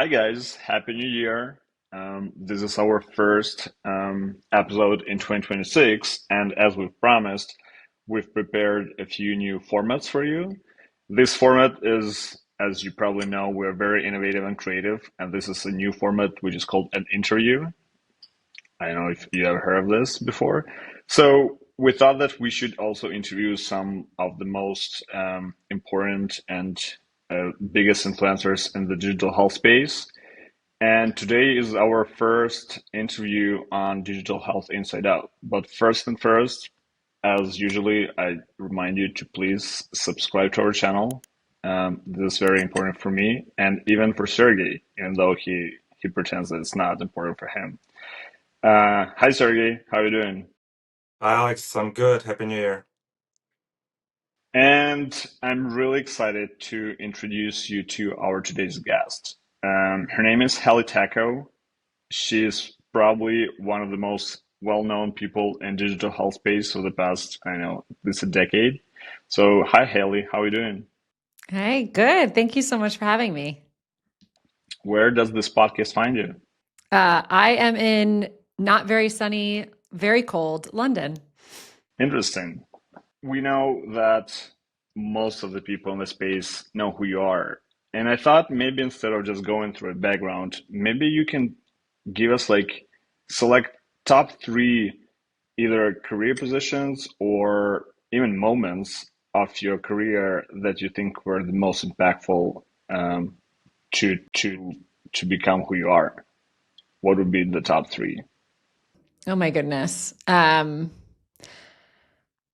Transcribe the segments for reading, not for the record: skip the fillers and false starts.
Hi guys, Happy New Year. This is our first episode in 2026, and as we've promised, we've prepared a few new formats for you. This format is, as you probably know, we're very innovative and creative, and this is a new format which is called an interview. I don't know if you ever heard of this before. So we thought that we should also interview some of the most important and biggest influencers in the digital health space. And today is our first interview on digital health inside out. But first and first, as usually, I remind you to please subscribe to our channel. This is very important for me and even for Sergey, even though he pretends that it's not important for him. Hi Sergey, how are you doing? Hi Alex, I'm good. Happy New Year. And I'm really excited to introduce you to our today's guest. Her name is Halle Tecco. She is probably one of the most well-known people in digital health space for the past, I know, at least a decade. So, hi Haley, how are you doing? Hey, good. Thank you so much for having me. Where does this podcast find you? I am in not very sunny, very cold London. Interesting. We know that most of the people in the space know who you are. And I thought maybe instead of just going through a background, maybe you can give us like select top three either career positions or even moments of your career that you think were the most impactful um, to become who you are. What would be the top three? Oh my goodness.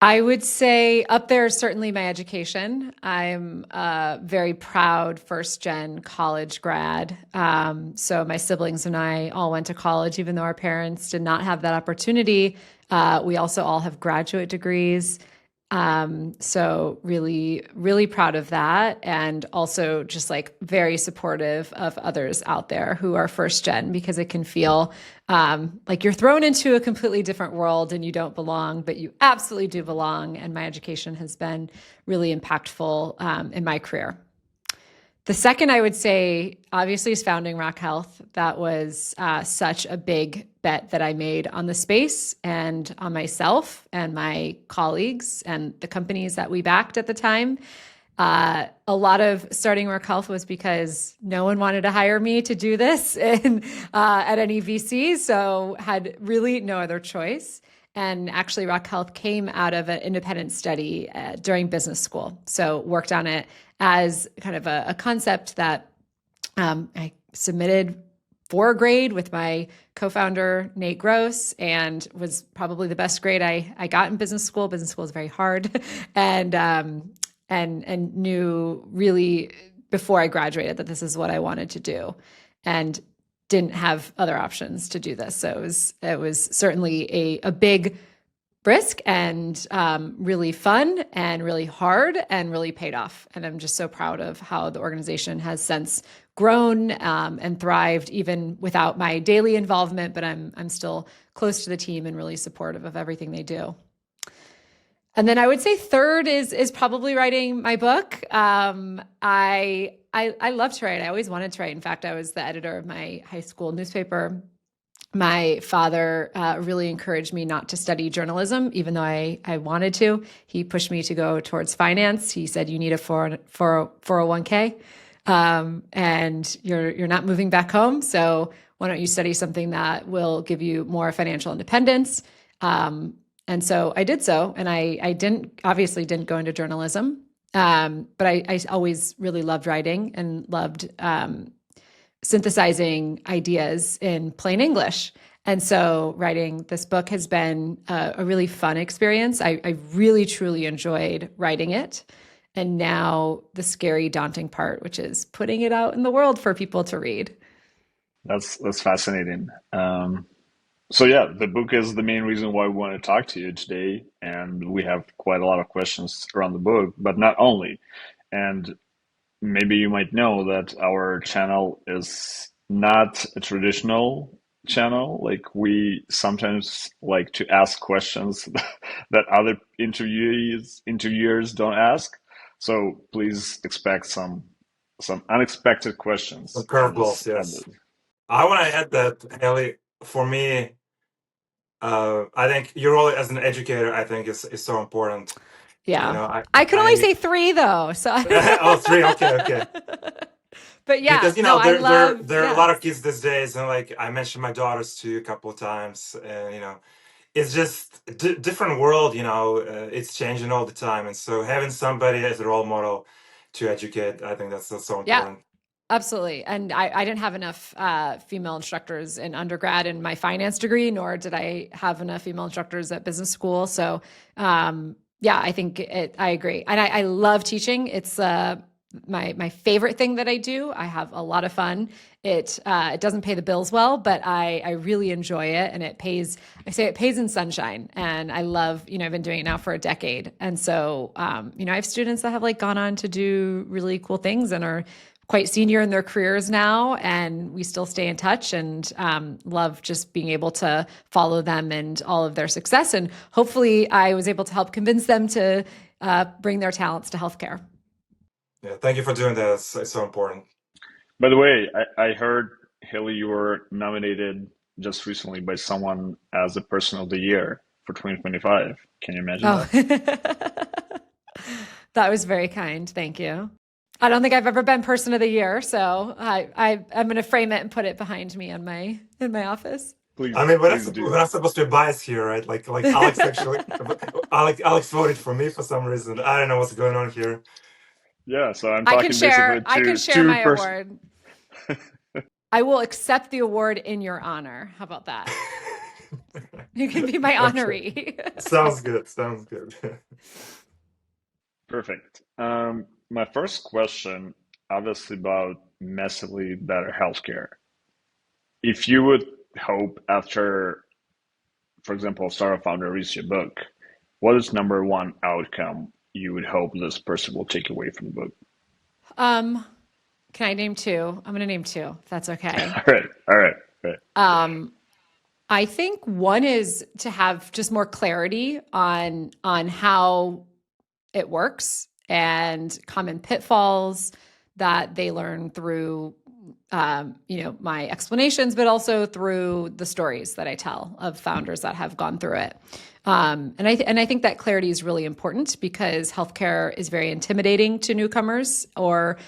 I would say up there is certainly my education. I'm a very proud first gen college grad. So my siblings and I all went to college, even though our parents did not have that opportunity. We also all have graduate degrees. So really, really proud of that. And also just like very supportive of others out there who are first gen because it can feel like you're thrown into a completely different world and you don't belong, but you absolutely do belong. And my education has been really impactful in my career. The second I would say, obviously, is founding Rock Health. That was such a big bet that I made on the space and on myself and my colleagues and the companies that we backed at the time. A lot of starting Rock Health was because no one wanted to hire me to do this at any VC, so had really no other choice. And actually, Rock Health came out of an independent study during business school. So worked on it as kind of a concept that I submitted for a grade with my co-founder, Nate Gross, and was probably the best grade I got in business school. Business school is very hard. And knew really before I graduated that this is what I wanted to do. And didn't have other options to do this. So it was certainly a big risk and really fun and really hard and really paid off. And I'm just so proud of how the organization has since grown and thrived even without my daily involvement, but I'm still close to the team and really supportive of everything they do. And then I would say third is probably writing my book. I love to write. I always wanted to write. In fact, I was the editor of my high school newspaper. My father really encouraged me not to study journalism, even though I wanted to. He pushed me to go towards finance. He said, "You need a 401k, and you're not moving back home. So why don't you study something that will give you more financial independence?" And so I did so, and I obviously didn't go into journalism, but I always really loved writing and loved synthesizing ideas in plain English. And so writing this book has been a really fun experience. I really, truly enjoyed writing it. And now the scary, daunting part, which is putting it out in the world for people to read. That's fascinating. So yeah, the book is the main reason why we want to talk to you today, and we have quite a lot of questions around the book, but not only. And maybe you might know that our channel is not a traditional channel. Like we sometimes like to ask questions that other interviewers don't ask. So please expect some some unexpected questions Some on this curveballs, yes. episode. I want to add that, Halle, for me, I think your role as an educator, I think, is so important. Yeah. I, I could only I say 3 though. So oh, 3, okay. But yeah, Because no, I love, there are a lot of kids these days, and like I mentioned my daughters to you a couple of times, and it's just a different world. It's changing all the time, and so having somebody as a role model to educate, I think that's so Yeah, important. absolutely. And I didn't have enough female instructors in undergrad in my finance degree, nor did I have enough female instructors at business school. So yeah, I think I agree. And I love teaching. It's my favorite thing that I do. I have a lot of fun. It doesn't pay the bills well, but I really enjoy it, and it pays. I say it pays in sunshine, and I love. I've been doing it now for a decade, and so I have students that have like gone on to do really cool things and are quite senior in their careers now, and we still stay in touch, and love just being able to follow them and all of their success. And hopefully I was able to help convince them to bring their talents to healthcare. Yeah, thank you for doing that. It's so important. By the way, I heard, Haley, you were nominated just recently by someone as the Person of the Year for 2025. Can you imagine Oh, that? that was very kind. Thank you. I don't think I've ever been Person of the Year, so I'm going to frame it and put it behind me in my office. Please, I mean, please do. we're not supposed to be biased here, right? Like Alex actually, Alex voted for me for some reason. I don't know what's going on here. Yeah, so I'm I can talking basically share. I can to share my person. award. I will accept the award in your honor. How about that? You can be my honoree. Sounds good. Sounds good. Perfect. My first question, obviously, about massively better healthcare. If you would hope after, for example, startup founder reads your book, what is number one outcome you would hope this person will take away from the book? Can I name 2? I'm going to name 2, if that's okay. All right. I think one is to have just more clarity on how it works and common pitfalls that they learn through my explanations, but also through the stories that I tell of founders that have gone through it. And I think that clarity is really important because healthcare is very intimidating to newcomers, or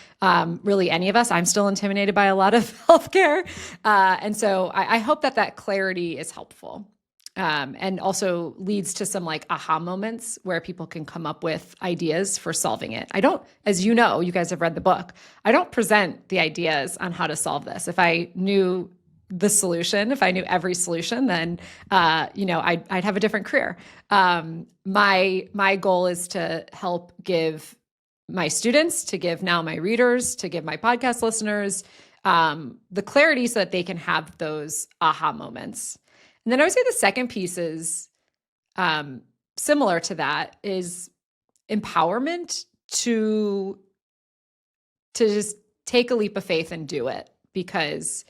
really any of us. I'm still intimidated by a lot of healthcare, and so I hope that clarity is helpful. And also leads to some like aha moments where people can come up with ideas for solving it. I don't, as you guys have read the book, I don't present the ideas on how to solve this. If I knew the solution, if I knew every solution, then I'd have a different career. My goal is to help give my students, to give now my readers, to give my podcast listeners the clarity so that they can have those aha moments. And then I would say the second piece is similar to that, is empowerment to just take a leap of faith and do it, because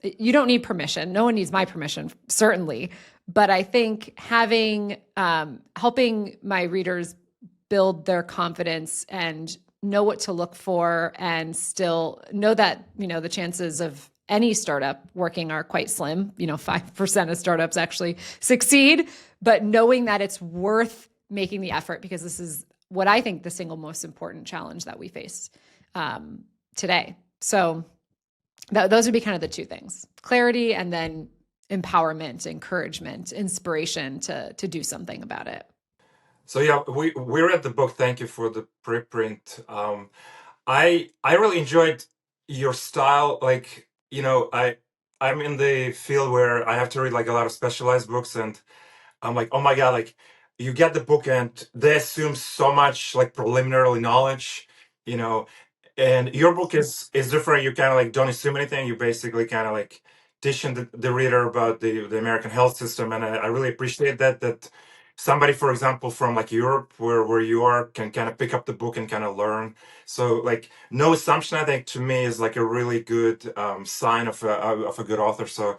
you don't need permission. No one needs my permission, certainly. But I think having helping my readers build their confidence and know what to look for, and still know that the chances of any startup working are quite slim. 5% of startups actually succeed, but knowing that it's worth making the effort, because this is what I think the single most important challenge that we face today. So those would be kind of the 2 things: clarity, and then empowerment, encouragement, inspiration to do something about it. So yeah, we read the book. Thank you for the preprint. I really enjoyed your style. Like, I'm in the field where I have to read like a lot of specialized books, and I'm like, oh my God, like you get the book and they assume so much like preliminary knowledge, you know, and your book is different. You kind of like don't assume anything. You basically kind of like teaching the reader about the American health system. And I really appreciate that somebody, for example, from like Europe, where you are, can kind of pick up the book and kind of learn. So like no assumption, I think, to me is like a really good sign of a good author. So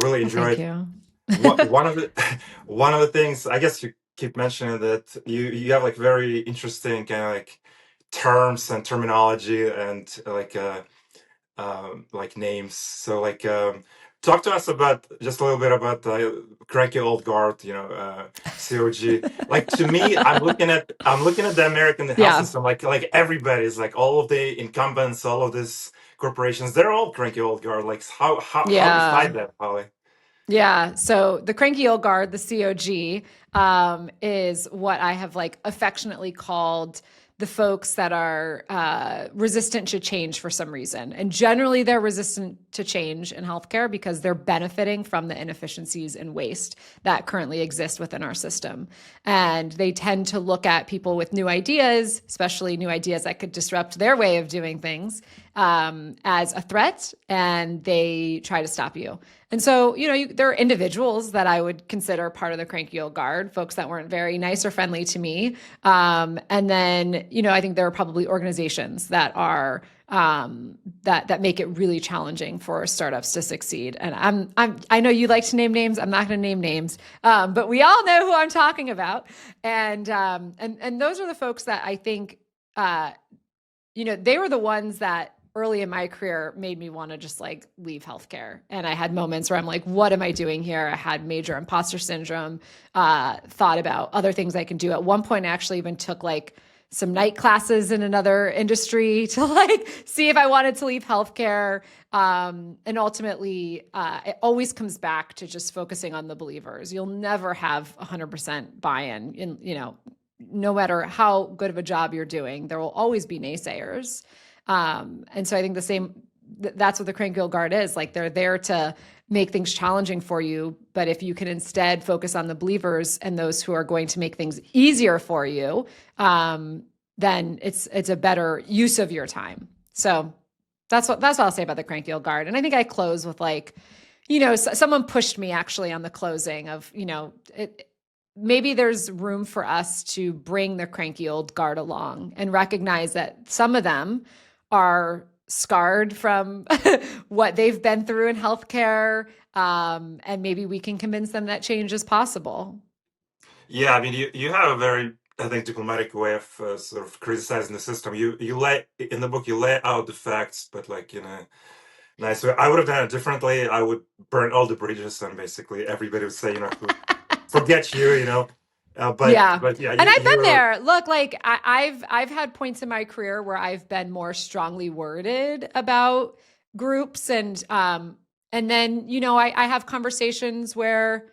really enjoyed. Thank you. One of the things, I guess you keep mentioning that you have like very interesting kind of like terms and terminology and like names. So talk to us about just a little bit about the Cranky Old Guard, COG. Like to me, I'm looking at the American health Yeah. system. Like everybody's like all of the incumbents, all of these corporations, they're all Cranky Old Guard. Like how do you fight that, Holly? Yeah. So the Cranky Old Guard, the COG, is what I have like affectionately called the folks that are resistant to change for some reason. And generally they're resistant to change in healthcare because they're benefiting from the inefficiencies and waste that currently exist within our system. And they tend to look at people with new ideas, especially new ideas that could disrupt their way of doing things, as a threat, and they try to stop you. And so, there are individuals that I would consider part of the Cranky Old Guard, folks that weren't very nice or friendly to me. And then, I think there are probably organizations that are that make it really challenging for startups to succeed. And I know you like to name names. I'm not going to name names, but we all know who I'm talking about. And those are the folks that I think, they were the ones that early in my career made me want to just like leave healthcare. And I had moments where I'm like, what am I doing here? I had major imposter syndrome, thought about other things I can do. At one point, I actually even took like some night classes in another industry to like see if I wanted to leave healthcare. And ultimately, it always comes back to just focusing on the believers. You'll never have 100% buy-in in, no matter how good of a job you're doing, there will always be naysayers. And so I think that's what the Cranky Old Guard is. Like they're there to make things challenging for you. But if you can instead focus on the believers and those who are going to make things easier for you, then it's a better use of your time. So that's what I'll say about the Cranky Old Guard. And I think I close with like, someone pushed me actually on the closing of, maybe there's room for us to bring the Cranky Old Guard along and recognize that some of them are scarred from what they've been through in healthcare, and maybe we can convince them that change is possible. Yeah, I mean, you have a very, I think, diplomatic way of sort of criticizing the system. You lay in the book, you lay out the facts, but like in a nice way. I would have done it differently. I would burn all the bridges, and basically everybody would say, forget you, But yeah, and I've been there. Look, like I've had points in my career where I've been more strongly worded about groups, and then I have conversations where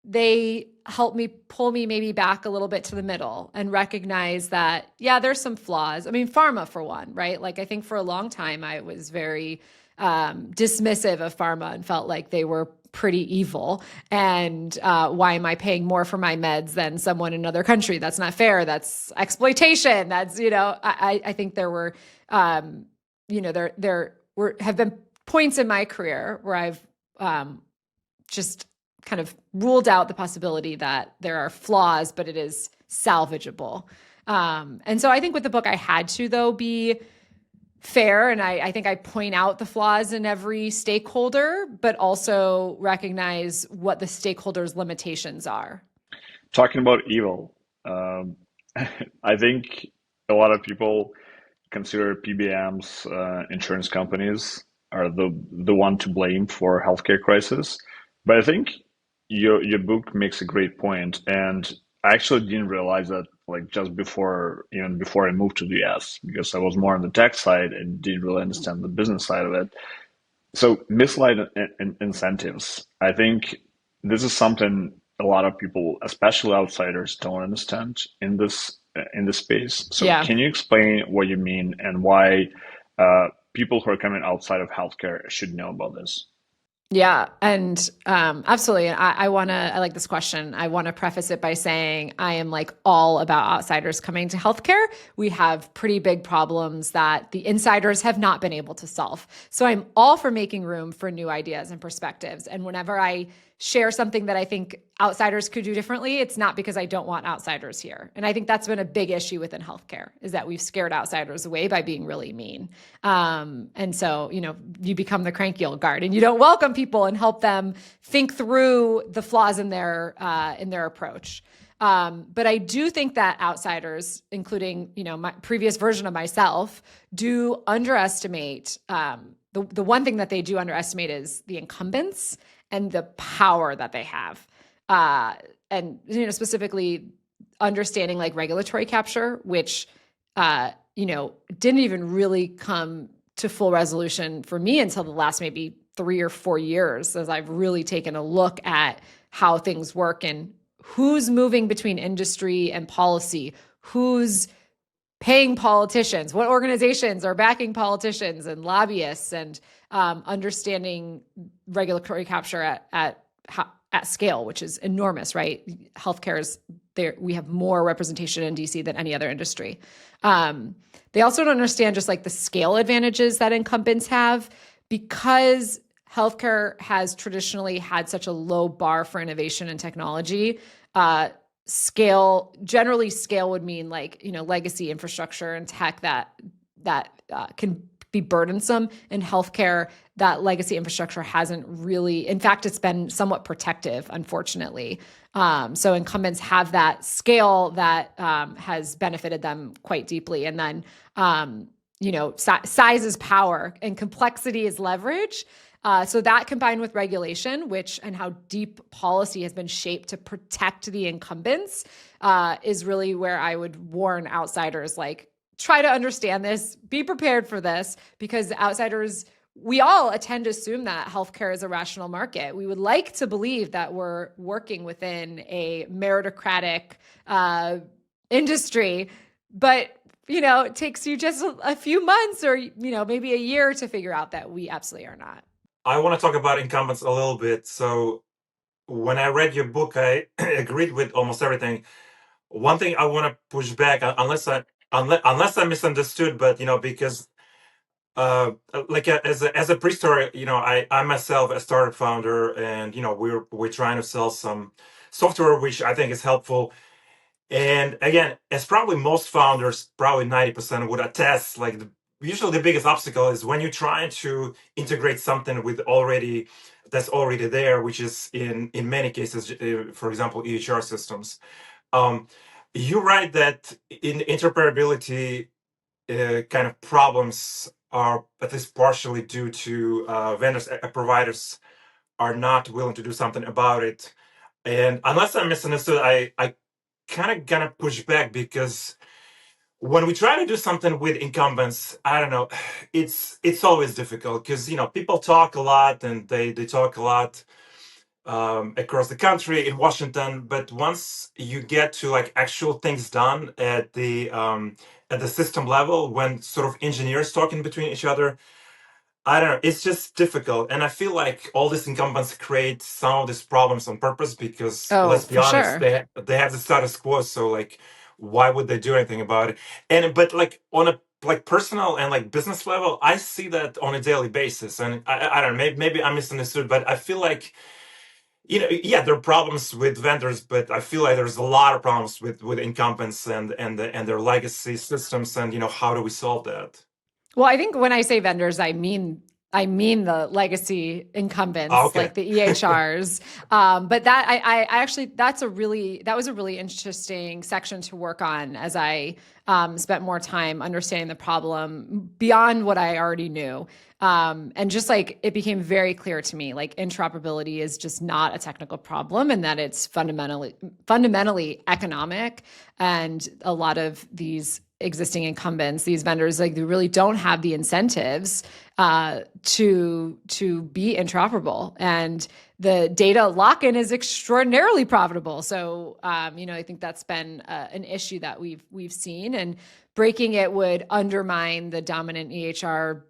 they help me pull me maybe back a little bit to the middle and recognize that there's some flaws. I mean, pharma for one, right? Like I think for a long time I was very dismissive of pharma and felt like they were pretty evil. And why am I paying more for my meds than someone in another country? That's not fair. That's exploitation. That's, I think there were, have been points in my career where I've just kind of ruled out the possibility that there are flaws, but it is salvageable. And so I think with the book, I had to, though, be fair. And I think I point out the flaws in every stakeholder, but also recognize what the stakeholders' limitations are. Talking about evil, I think a lot of people consider PBMs, insurance companies, are the one to blame for healthcare crisis. But I think your book makes a great point, and I actually didn't realize that like just before I moved to the US, because I was more on the tech side and didn't really understand the business side of it. So misaligned incentives, I think this is something a lot of people, especially outsiders, don't understand in this space. So can you explain what you mean and why people who are coming outside of healthcare should know about this? Yeah. And absolutely. And I like this question. I want to preface it by saying I am like all about outsiders coming to healthcare. We have pretty big problems that the insiders have not been able to solve. So I'm all for making room for new ideas and perspectives. And whenever I share something that I think outsiders could do differently, it's not because I don't want outsiders here. And I think that's been a big issue within healthcare, is that we've scared outsiders away by being really mean. And so, you become the Cranky Old Guard and you don't welcome people and help them think through the flaws in their approach. But I do think that outsiders, including, my previous version of myself, do underestimate, the one thing that they do underestimate is the incumbents and the power that they have. And, specifically understanding like regulatory capture, which, didn't even really come to full resolution for me until the last maybe 3 or 4 years, as I've really taken a look at how things work and who's moving between industry and policy, who's paying politicians, what organizations are backing politicians and lobbyists, and understanding regulatory capture at scale, which is enormous, right? Healthcare is there. We have more representation in DC than any other industry. They also don't understand just like the scale advantages that incumbents have, because healthcare has traditionally had such a low bar for innovation and technology. Scale would mean like, legacy infrastructure and tech that can be burdensome. In healthcare, that legacy infrastructure hasn't really, in fact, it's been somewhat protective, unfortunately. So incumbents have that scale that has benefited them quite deeply. And then, size is power and complexity is leverage. So that combined with regulation, and how deep policy has been shaped to protect the incumbents, is really where I would warn outsiders, like, try to understand this, be prepared for this, because outsiders, we all tend to assume that healthcare is a rational market. We would like to believe that we're working within a meritocratic industry, but it takes you just a few months or maybe a year to figure out that we absolutely are not. I want to talk about incumbents a little bit. So when I read your book, I agreed with almost everything. One thing I want to push back, unless I misunderstood, but because as a pre-story, I myself a startup founder, and we're trying to sell some software which I think is helpful. And again, as probably most founders, probably 90% would attest, like usually the biggest obstacle is when you're trying to integrate something that's already there, which is in many cases, for example, EHR systems. You write that in interoperability kind of problems are at least partially due to vendors, providers are not willing to do something about it. And unless I misunderstood, I kind of gonna push back, because when we try to do something with incumbents, I don't know, it's always difficult, because people talk a lot, and they talk a lot across the country in Washington, but once you get to like actual things done at the system level, when sort of engineers talking between each other, I don't know, it's just difficult. And I feel like all these incumbents create some of these problems on purpose, because let's be honest, Sure. they have the status quo, so like why would they do anything about it? But like on a like personal and like business level, I see that on a daily basis. And I don't know, maybe I misunderstood, but I feel like yeah, there are problems with vendors, but I feel like there's a lot of problems with incumbents and their legacy systems, and how do we solve that? Well, I think when I say vendors, I mean the legacy incumbents, Okay. like the EHRs. But that I actually that was a really interesting section to work on, as I spent more time understanding the problem beyond what I already knew. And just like it became very clear to me, like interoperability is just not a technical problem, and that it's fundamentally economic. And a lot of these existing incumbents, these vendors, like they really don't have the incentives to be interoperable. And the data lock-in is extraordinarily profitable. So I think that's been an issue that we've seen, and breaking it would undermine the dominant EHR,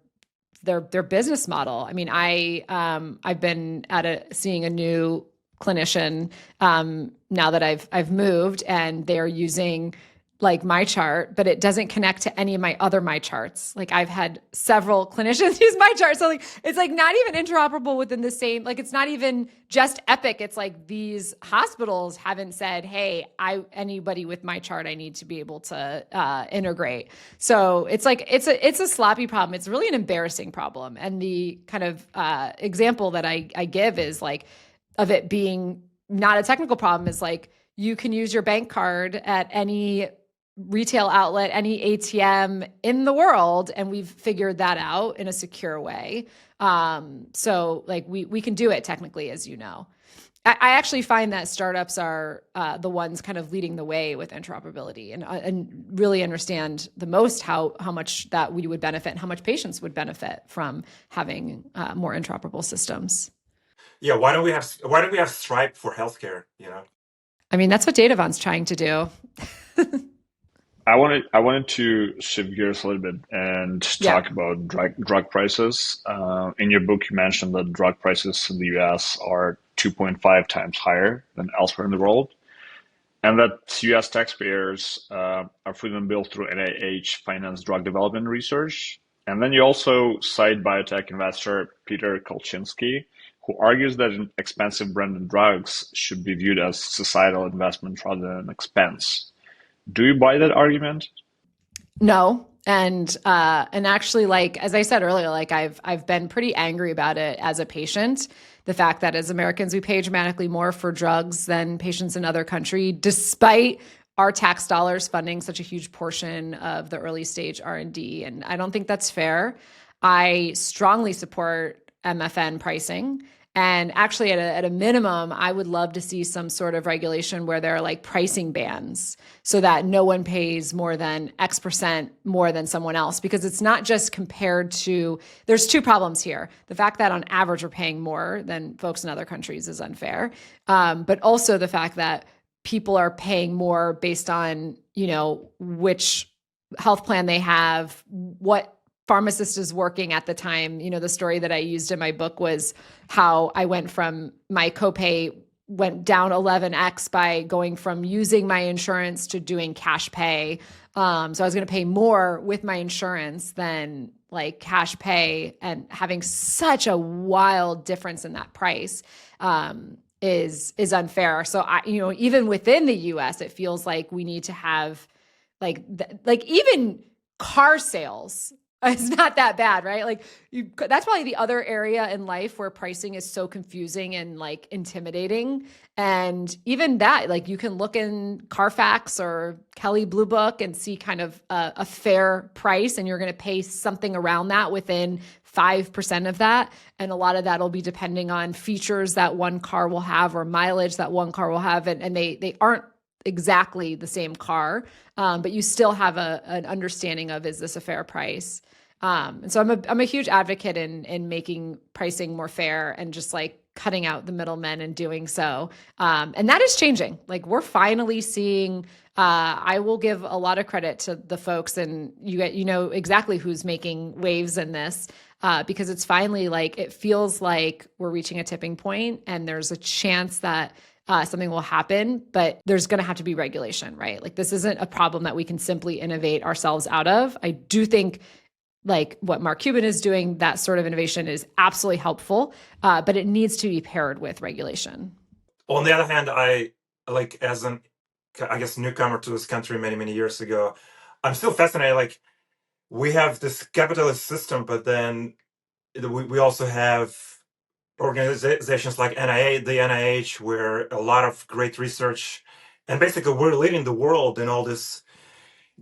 their business model. I mean, I've been seeing a new clinician now that I've moved, and they're using like my chart, but it doesn't connect to any of my other my charts. Like I've had several clinicians use my chart. So like, it's like not even interoperable within the same, like it's not even just Epic. It's like these hospitals haven't said, hey, anybody with my chart, I need to be able to integrate. So it's like, it's a sloppy problem. It's really an embarrassing problem. And the kind of example that I give is like, of it being not a technical problem is like, you can use your bank card at any retail outlet, any ATM in the world, and we've figured that out in a secure way. So like we can do it technically, as you know. I actually find that startups are the ones kind of leading the way with interoperability and really understand the most how much that we would benefit and how much patients would benefit from having more interoperable systems. Yeah, why don't we have Stripe for healthcare? I mean, that's what Datavon's trying to do. I wanted to shift gears a little bit and Yeah. talk about drug prices. In your book, you mentioned that drug prices in the US are 2.5 times higher than elsewhere in the world, and that US taxpayers are freely billed through NIH-financed drug development research. And then you also cite biotech investor Peter Kolchinsky, who argues that expensive branded drugs should be viewed as societal investment rather than an expense. Do you buy that argument? No. And actually, like, as I said earlier, like I've been pretty angry about it as a patient. The fact that as Americans, we pay dramatically more for drugs than patients in other countries, despite our tax dollars funding such a huge portion of the early stage R&D. And I don't think that's fair. I strongly support MFN pricing. And actually, at a minimum, I would love to see some sort of regulation where there are like pricing bans so that no one pays more than X% more than someone else. Because it's not just compared to, there's two problems here. The fact that on average we're paying more than folks in other countries is unfair. But also the fact that people are paying more based on, which health plan they have, what pharmacist is working at the time. The story that I used in my book was how I went from my copay went down 11x by going from using my insurance to doing cash pay. So I was going to pay more with my insurance than like cash pay, and having such a wild difference in that price is unfair. So even within the US, it feels like we need to have like even car sales. It's not that bad, right? Like that's probably the other area in life where pricing is so confusing and like intimidating. And even that, like you can look in Carfax or Kelley Blue Book and see kind of a fair price, and you're going to pay something around that within 5% of that. And a lot of that will be depending on features that one car will have or mileage that one car will have. And they aren't exactly the same car, but you still have an understanding of, is this a fair price? And so I'm a huge advocate in making pricing more fair and just like cutting out the middlemen and doing so. And that is changing. Like we're finally seeing, I will give a lot of credit to the folks, and you know exactly who's making waves in this, because it's finally like, it feels like we're reaching a tipping point and there's a chance that something will happen, but there's going to have to be regulation, right? Like this isn't a problem that we can simply innovate ourselves out of. I do think like what Mark Cuban is doing, that sort of innovation is absolutely helpful, but it needs to be paired with regulation. On the other hand, I like as an, I guess, newcomer to this country many years ago, I'm still fascinated. Like we have this capitalist system, but then we also have organizations like the NIH, where a lot of great research, and basically we're leading the world in all this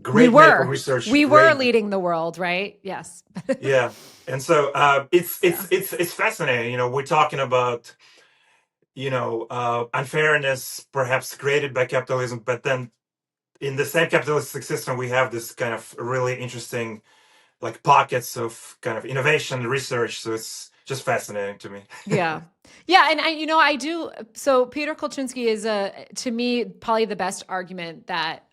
great medical research. We were leading the world, right? Yes. Yeah, and so it's fascinating. We're talking about unfairness perhaps created by capitalism, but then in the same capitalistic system we have this kind of really interesting like pockets of kind of innovation and research. So it's just fascinating to me. Yeah. And I do. So Peter Kolchinsky is to me, probably the best argument that,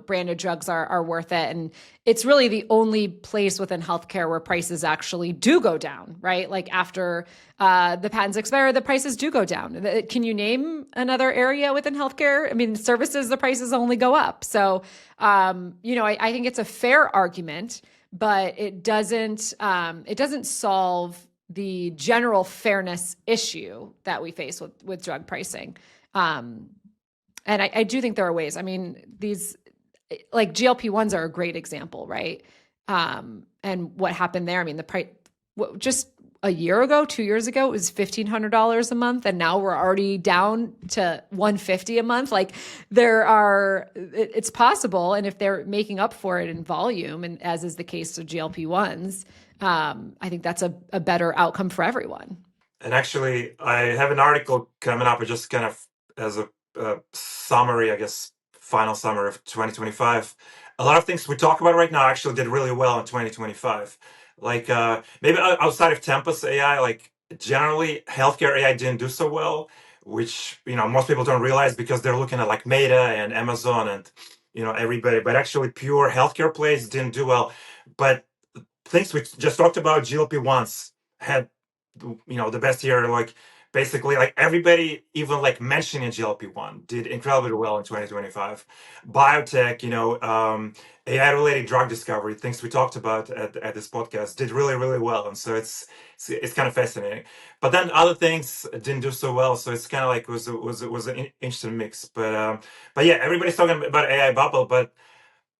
branded drugs are worth it. And it's really the only place within healthcare where prices actually do go down, right? Like after the patents expire, the prices do go down. Can you name another area within healthcare? I mean, services, the prices only go up. So, I think it's a fair argument, but it doesn't solve the general fairness issue that we face with drug pricing. And I do think there are ways. I mean, these like GLP-1s are a great example, right? And what happened there? I mean, the price, just a year ago, 2 years ago, it was $1,500 a month, and now we're already down to $150 a month. Like it's possible, and if they're making up for it in volume, and as is the case of GLP-1s, I think that's a better outcome for everyone. And actually, I have an article coming up, just kind of as a summary, I guess, final summary of 2025. A lot of things we talk about right now actually did really well in 2025. Like maybe outside of Tempus AI, like generally healthcare AI didn't do so well, which most people don't realize because they're looking at like Meta and Amazon and everybody. But actually, pure healthcare plays didn't do well. But things we just talked about, GLP-1s had the best year. Like basically like everybody even like mentioning GLP-1 did incredibly well in 2025. Biotech, AI related drug discovery, things we talked about at this podcast, did really, really well. And so it's kind of fascinating. But then other things didn't do so well. So it's kind of like it was an interesting mix. But yeah, everybody's talking about AI bubble, but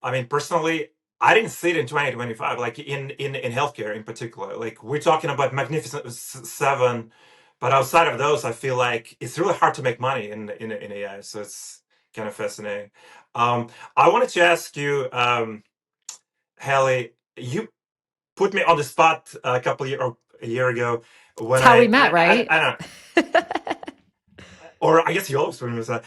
I mean, personally, I didn't see it in 2025, like in healthcare in particular. Like we're talking about Magnificent Seven, but outside of those, I feel like it's really hard to make money in AI. So it's kind of fascinating. I wanted to ask you, Halle, you put me on the spot a year ago when That's how we met, right? I don't know, or I guess you always put me on the spot.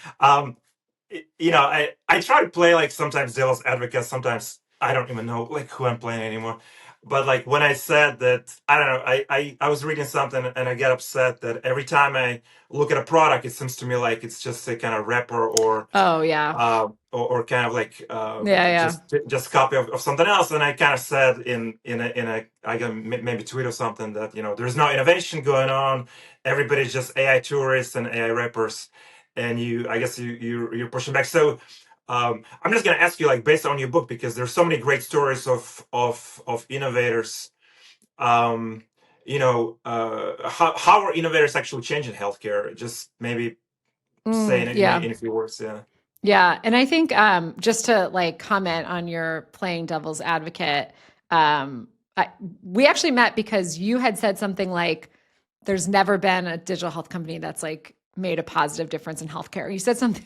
I try to play like sometimes devil's advocate, sometimes I don't even know like who I'm playing anymore. But like when I said that, I don't know, I was reading something and I get upset that every time I look at a product, it seems to me like it's just a kind of wrapper or Oh yeah. or kind of like Yeah. just copy of something else. And I kind of said in a I got maybe tweet or something that there's no innovation going on. Everybody's just AI tourists and AI rappers, and I guess you're pushing back. So I'm just gonna ask you, like, based on your book, because there's so many great stories of innovators. How are innovators actually changing healthcare? Just maybe say in a few words. Yeah. Yeah. And I think just to like comment on your playing devil's advocate, we actually met because you had said something like, there's never been a digital health company that's like made a positive difference in healthcare. You said something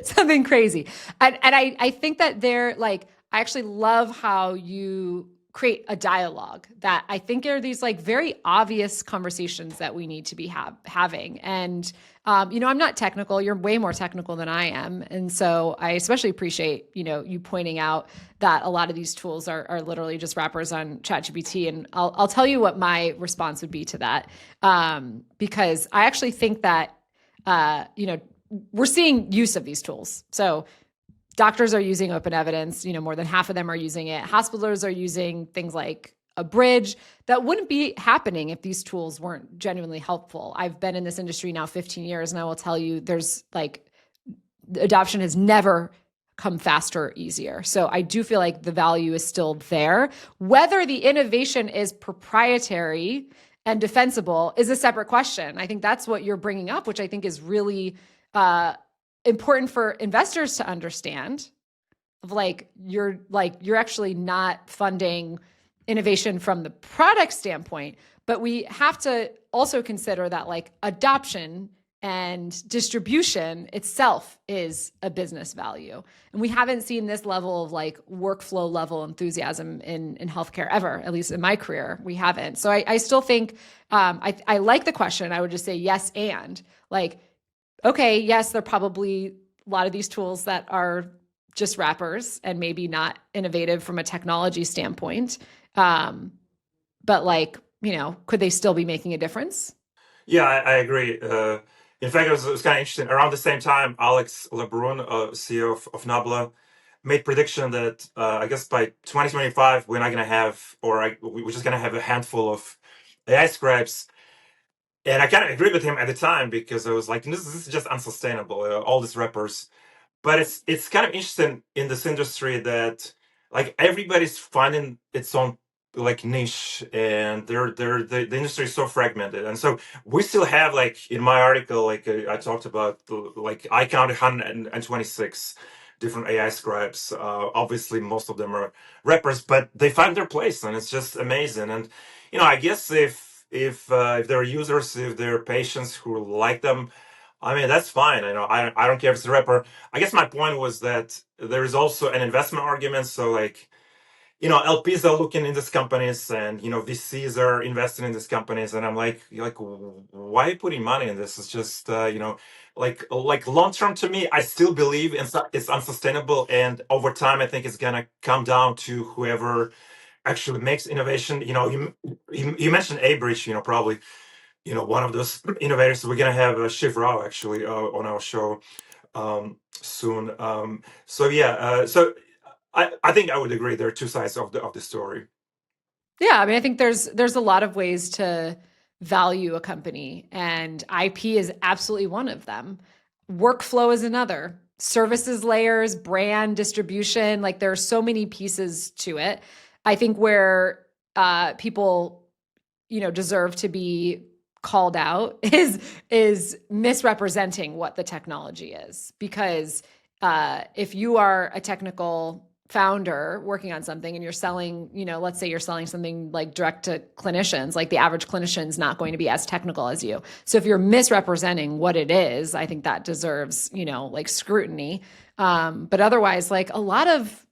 something crazy. And I think that I actually love how you create a dialogue that I think are these like very obvious conversations that we need to be having. And, I'm not technical. You're way more technical than I am. And so I especially appreciate, you pointing out that a lot of these tools are literally just wrappers on ChatGPT. And I'll tell you what my response would be to that. Because I actually think that, we're seeing use of these tools. So doctors are using open evidence, more than half of them are using it. Hospitals are using things like a bridge that wouldn't be happening if these tools weren't genuinely helpful. I've been in this industry now 15 years, and I will tell you there's adoption has never come faster or easier. So I do feel like the value is still there. Whether the innovation is proprietary and defensible is a separate question. I think that's what you're bringing up, which I think is really important for investors to understand. Of you're actually not funding innovation from the product standpoint, but we have to also consider that adoption and distribution itself is a business value. And we haven't seen this level of workflow level enthusiasm in healthcare ever, at least in my career, we haven't. So I still think, I like the question. I would just say yes. And okay, yes, there are probably a lot of these tools that are just wrappers and maybe not innovative from a technology standpoint. But could they still be making a difference? Yeah, I agree. In fact, it was kind of interesting. Around the same time, Alex LeBrun, CEO of Nabla, made prediction that I guess by 2025 we're not going to have, we're just going to have a handful of AI scribes. And I kind of agreed with him at the time because I was like, this is just unsustainable. All these rappers. But it's kind of interesting in this industry that everybody's finding its own niche, and the industry is so fragmented, and so we still have in my article I talked about I counted 126 different AI scribes. Obviously, most of them are rappers, but they find their place, and it's just amazing. And I guess if there are users, if there are patients who like them, I mean, that's fine. I don't care if it's a rapper. I guess my point was that there is also an investment argument. So like, LPs are looking in these companies, and VCs are investing in these companies, and I'm like, why are you putting money in this? It's just like long term, to me, I still believe it's unsustainable, and over time, I think it's gonna come down to whoever actually makes innovation. You mentioned Abridge, probably one of those innovators. We're gonna have Shiv Rao actually on our show soon. So yeah, I think I would agree there are two sides of the story. Yeah, I mean, I think there's a lot of ways to value a company, and IP is absolutely one of them. Workflow is another. Services layers, brand, distribution, like there are so many pieces to it. I think where people, deserve to be called out is misrepresenting what the technology is. Because if you are a technical founder working on something and you're selling, let's say you're selling something like direct to clinicians, like the average clinician is not going to be as technical as you. So if you're misrepresenting what it is, I think that deserves, like scrutiny. But otherwise, like a lot of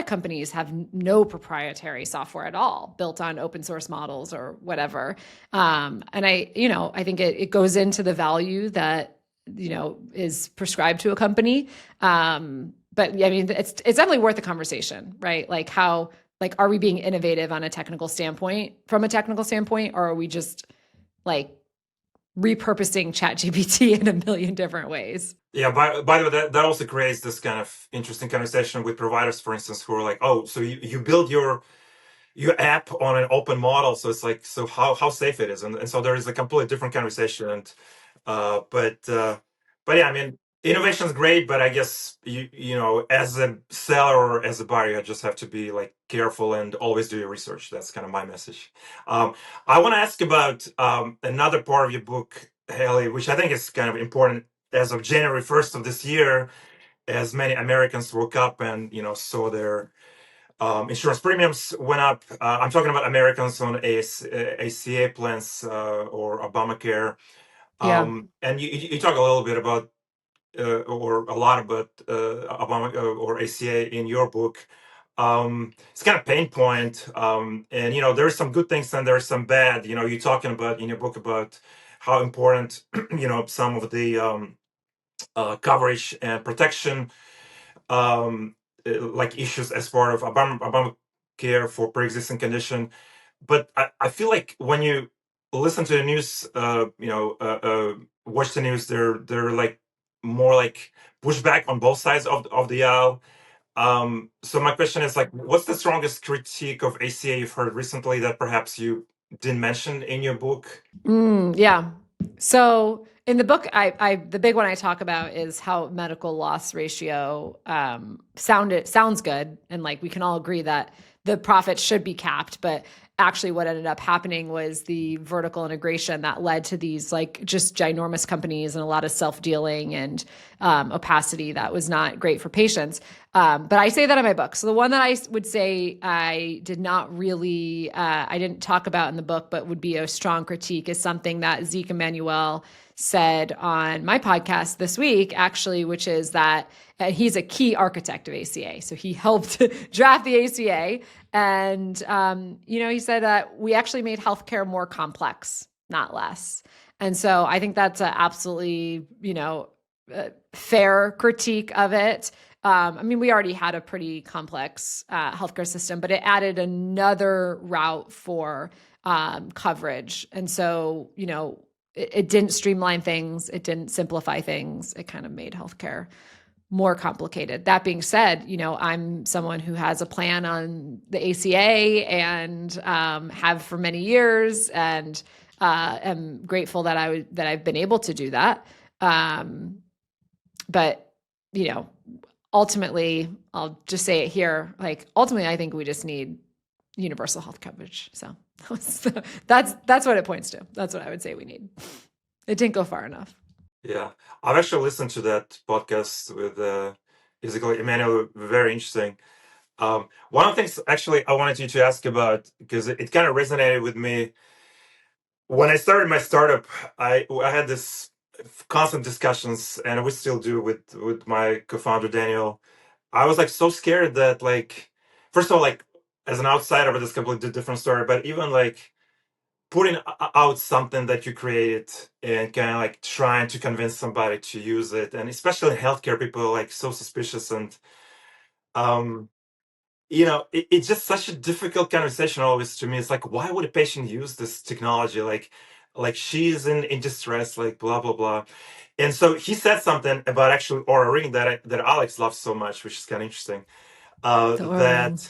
companies have no proprietary software at all built on open source models or whatever. And I think it goes into the value that, is prescribed to a company. But I mean, it's definitely worth a conversation, right? Like are we being innovative from a technical standpoint, or are we just like repurposing ChatGPT in a million different ways? Yeah, by the way, that also creates this kind of interesting conversation with providers, for instance, who are like, oh, so you build your app on an open model, so it's like, so how safe it is, and so there is a completely different conversation. And but yeah, I mean, innovation is great, but I guess as a seller or as a buyer, you just have to be like careful and always do your research. That's kind of my message. I want to ask about another part of your book, Haley, which I think is kind of important. As of January 1st of this year, as many Americans woke up and saw their insurance premiums went up. I'm talking about Americans on ACA plans or Obamacare. Yeah. And you talk a little bit about, or a lot about Obama or ACA in your book. It's kind of pain point. And, there's some good things and there's some bad. You're talking about in your book about how important, some of the coverage and protection like issues as part of Obamacare for pre-existing condition. But I feel like when you listen to the news, watch the news, they're like more like pushback on both sides of the aisle. So my question is like, what's the strongest critique of ACA you've heard recently that perhaps you didn't mention in your book? Yeah. So in the book, the big one I talk about is how medical loss ratio sounds good, and like we can all agree that the profit should be capped, but actually what ended up happening was the vertical integration that led to these like just ginormous companies and a lot of self-dealing and opacity that was not great for patients. But I say that in my book. So the one that I would say I did not really, I didn't talk about in the book, but would be a strong critique is something that Zeke Emanuel said on my podcast this week, actually, which is that he's a key architect of ACA. So he helped draft the ACA. And, he said that we actually made healthcare more complex, not less. And so I think that's a absolutely, fair critique of it. I mean, we already had a pretty complex healthcare system, but it added another route for coverage. And so, it didn't streamline things. It didn't simplify things. It kind of made healthcare more complicated. That being said, I'm someone who has a plan on the ACA and have for many years, and am grateful that I've been able to do that. But ultimately, I'll just say it here. Like ultimately, I think we just need universal health coverage. So that's what it points to. That's what I would say we need. It didn't go far enough. Yeah, I've actually listened to that podcast with Ezekiel Emmanuel. Very interesting. One of the things actually I wanted you to ask about, because it kind of resonated with me. when I started my startup, I had this constant discussions, and we still do with my co-founder Daniel. I was like so scared that like, first of all, like as an outsider, but this completely different story. But even like putting out something that you created and kind of like trying to convince somebody to use it, and especially in healthcare, people are like so suspicious, and um it's just such a difficult conversation always to me. It's like, why would a patient use this technology? Like she's in distress, like blah blah blah. And so he said something about actually Aura Ring that Alex loves so much, which is kind of interesting. The Oura Ring. That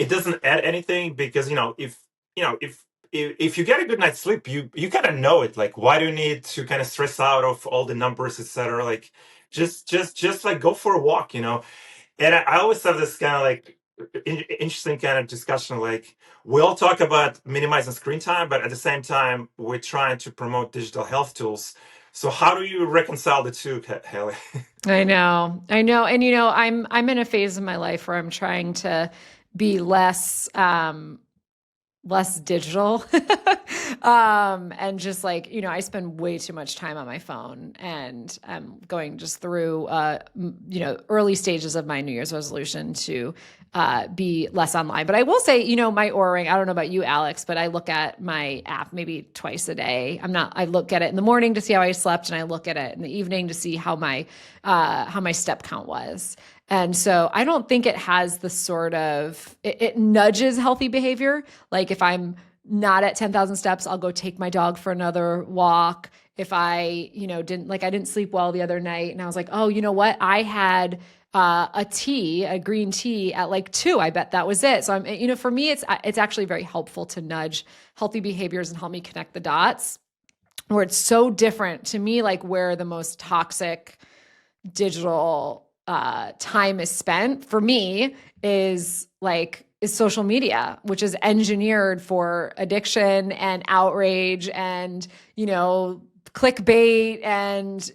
it doesn't add anything, because if you get a good night's sleep, you kind of know it. Like, why do you need to kind of stress out of all the numbers, etc.? Like, just like go for a walk, And I always have this kind of like interesting kind of discussion. Like, we all talk about minimizing screen time, but at the same time, we're trying to promote digital health tools. So how do you reconcile the two, Haley? I know. And I'm in a phase of my life where I'm trying to be less digital. And just like, I spend way too much time on my phone, and I'm going just through, early stages of my New Year's resolution to be less online. But I will say, my Oura Ring, I don't know about you, Alex, but I look at my app maybe twice a day. I look at it in the morning to see how I slept, and I look at it in the evening to see how my step count was. And so I don't think it has the sort of, it nudges healthy behavior. Like if I'm not at 10,000 steps, I'll go take my dog for another walk. If I, didn't sleep well the other night, and I was like, oh, you know what? I had a green tea at like 2. I bet that was it. So for me, it's actually very helpful to nudge healthy behaviors and help me connect the dots, where it's so different to me, like where the most toxic digital time is spent for me is social media, which is engineered for addiction and outrage and, clickbait and,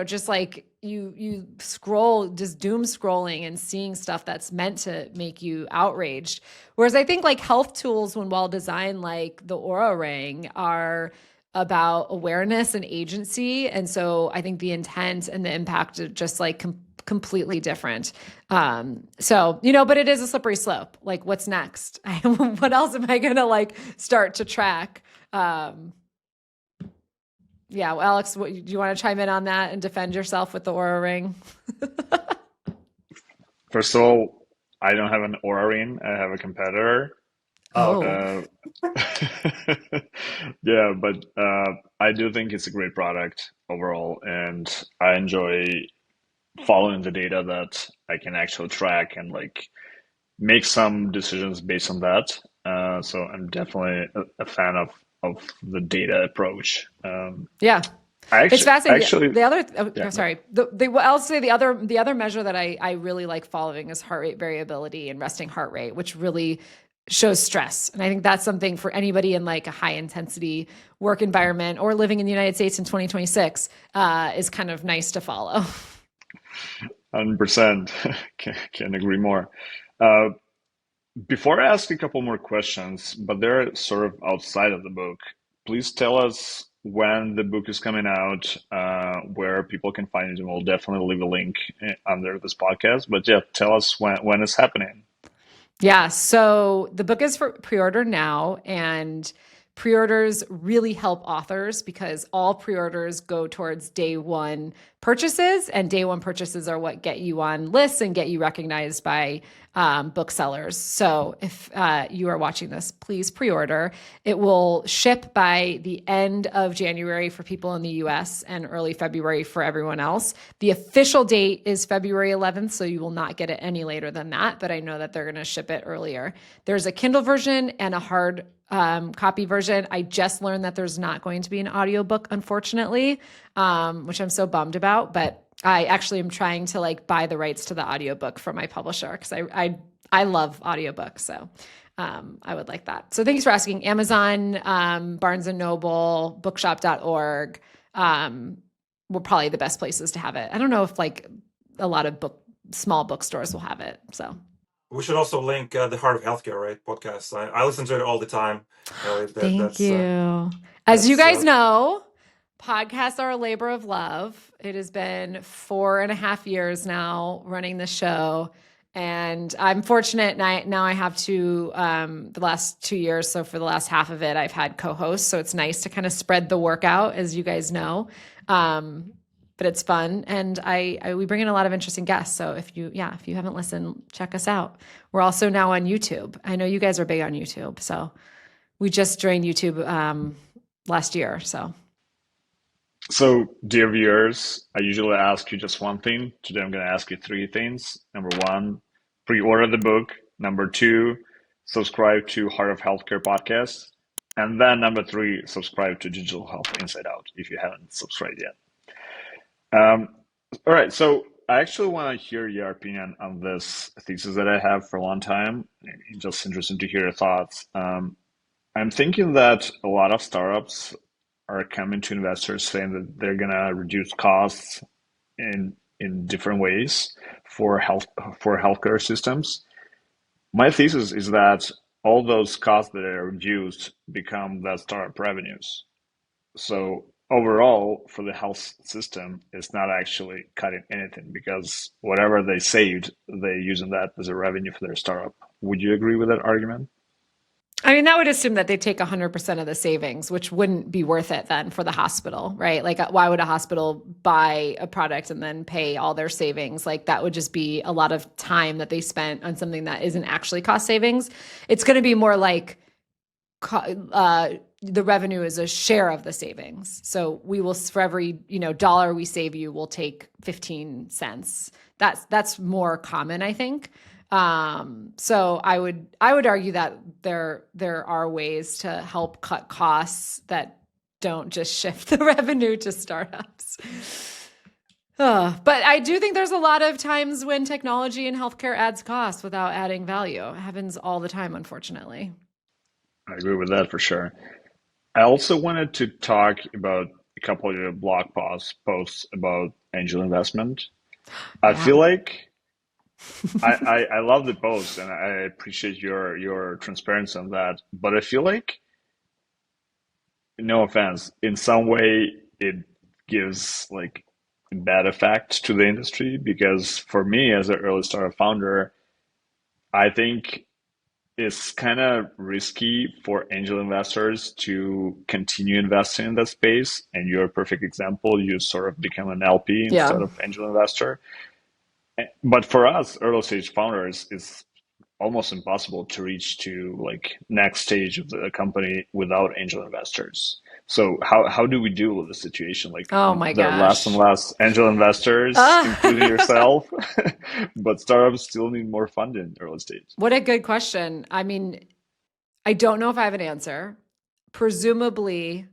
just like you scroll, just doom scrolling and seeing stuff that's meant to make you outraged. Whereas I think like health tools, when well designed, like the Oura Ring, are about awareness and agency. And so I think the intent and the impact are just like completely different. But it is a slippery slope. Like, what's next? What else am I going to like start to track? Yeah. Well, Alex, do you want to chime in on that and defend yourself with the Oura Ring? First of all, I don't have an Oura Ring. I have a competitor. Oh, Uh, yeah, but I do think it's a great product overall, and I enjoy following the data that I can actually track and like make some decisions based on that. So I'm definitely a fan of the data approach. yeah. I It's actually, fascinating. actually, The other, yeah, go. sorry, I'll say the other measure that I really like following is heart rate variability and resting heart rate, which really shows stress. And I think that's something for anybody in like a high intensity work environment or living in the United States in 2026 is kind of nice to follow. 100%. Can't agree more. Uh, Before I ask a couple more questions, but they're sort of outside of the book, please tell us when the book is coming out, where people can find it, and we'll definitely leave a link under this podcast. But yeah, tell us when it's happening. Yeah. So the book is for pre-order now, and pre-orders really help authors because all pre-orders go towards day one purchases, and day one purchases are what get you on lists and get you recognized by booksellers. So if you are watching this, please pre-order. It will ship by the end of January for people in the US and early February for everyone else. The official date is February 11th, so you will not get it any later than that, but I know that they're going to ship it earlier. There's a Kindle version and a hard copy version. I just learned that there's not going to be an audiobook, unfortunately, which I'm so bummed about, but I actually am trying to like buy the rights to the audiobook from my publisher because I love audiobooks. So I would like that. So thanks for asking. Amazon, Barnes and Noble, bookshop.org were probably the best places to have it. I don't know if like a lot of small bookstores will have it. So we should also link the Heart of Healthcare, right, podcast. I listen to it all the time. Thank you. As you guys know, podcasts are a labor of love. It has been 4.5 years now running the show. And I'm fortunate now I have the last 2 years. So for the last half of it, I've had co-hosts. So it's nice to kind of spread the work out, as you guys know. But it's fun. And we bring in a lot of interesting guests. So if you haven't listened, check us out. We're also now on YouTube. I know you guys are big on YouTube. So we just joined YouTube last year. So, dear viewers, I usually ask you just one thing. Today I'm going to ask you three things. Number one, pre-order the book. Number two, subscribe to Heart of Healthcare podcast. And then number three, subscribe to Digital Health Inside Out if you haven't subscribed yet. All right, so I actually want to hear your opinion on this thesis that I have for a long time. It's just interesting to hear your thoughts. I'm thinking that a lot of startups are coming to investors saying that they're gonna reduce costs in different ways for healthcare systems. My thesis is that all those costs that are reduced become the startup revenues. So overall, for the health system, it's not actually cutting anything because whatever they saved, they're using that as a revenue for their startup. Would you agree with that argument? I mean, that would assume that they take 100% of the savings, which wouldn't be worth it then for the hospital, right? Like, why would a hospital buy a product and then pay all their savings? Like, that would just be a lot of time that they spent on something that isn't actually cost savings. It's going to be more like the revenue is a share of the savings. So we will, for every dollar we save you, we'll take 15 cents. That's more common, I think. So I would argue that there are ways to help cut costs that don't just shift the revenue to startups. But I do think there's a lot of times when technology in healthcare adds cost without adding value. It happens all the time, unfortunately. I agree with that for sure. I also wanted to talk about a couple of your blog posts about angel investment. I feel like I love the post and I appreciate your transparency on that. But I feel like, no offense, in some way it gives like a bad effect to the industry because for me as an early startup founder, I think it's kind of risky for angel investors to continue investing in that space. And you're a perfect example. You sort of become an LP instead of angel investor. But for us, early stage founders, it's almost impossible to reach to like next stage of the company without angel investors. So how do we deal with the situation? Like, oh my there are less and gosh. less angel investors, including yourself, but startups still need more funding early stage. What a good question. I mean, I don't know if I have an answer. Presumably,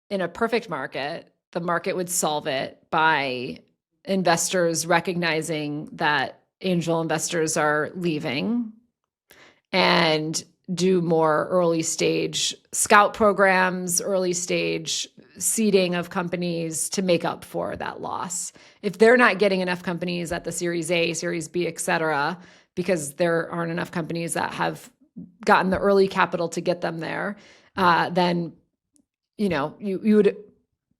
in a perfect market, the market would solve it by investors recognizing that angel investors are leaving and do more early stage scout programs, early stage seeding of companies to make up for that loss. If they're not getting enough companies at the Series A, Series B, et cetera, because there aren't enough companies that have gotten the early capital to get them there, then you would